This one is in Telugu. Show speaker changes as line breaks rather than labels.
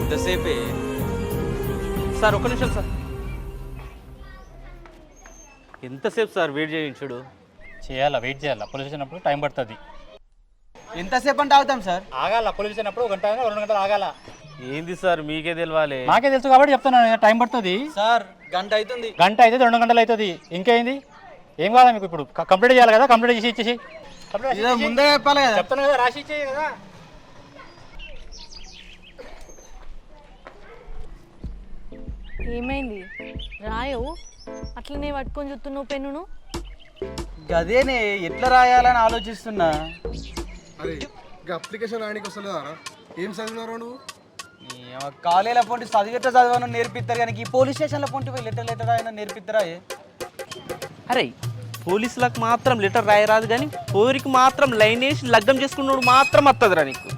ఇంతసేపే సార్, ఒక్క నిమిషం సార్. ఎంతసేపు సార్ వెయిట్ చేయించుడు?
చేయాలా, వెయిట్ చేయాలా. పోలీస్ వచ్చినప్పుడు టైం పడుతుంది.
ఎంతసేపు అంటే ఆగుతాం సార్?
ఆగాల, పోలీస్ వచ్చినప్పుడు 1 గంట 2 గంటలు ఆగాల.
ఏంది సార్ మీకే తెలియాలి?
నాకే తెలుసు కాబట్టి చెప్తున్నాను, టైం పడుతుంది.
సార్ గంట అవుతుంది.
గంట అయితే 2 గంటలు అవుతుంది. ఇంకేంది? ఏం కావాలా మీకు ఇప్పుడు? కంప్లీట్ చేయాలి కదా, కంప్లీట్ చేసి ఇచ్చేసి.
ముందే చెప్పాలి కదా.
చెప్తాను కదా, రాసి ఇచ్చేయి కదా.
ఏమైంది రాయవు అట్లనే పట్టుకొని చూస్తున్నావు పెన్నును?
గదేనే ఎట్లా రాయాలని ఆలోచిస్తున్నా.
అరే అప్లికేషన్ రాయడానికి వస్తలేదా? ఏం చదివినారా నువ్వు?
కాలేజీలో పొంటి చదివేట చదవను నేర్పిస్తారు కానీ ఈ పోలీస్ స్టేషన్లో పొంటి పోయి లెటర్ రాయన నేర్పిస్తారా?
అరే పోలీసులకు మాత్రం లెటర్ రాయరాదు, కానీ పోరికి మాత్రం లైన్ వేసి లగ్గం చేసుకున్నాడు మాత్రం వస్తుందిరా నీకు.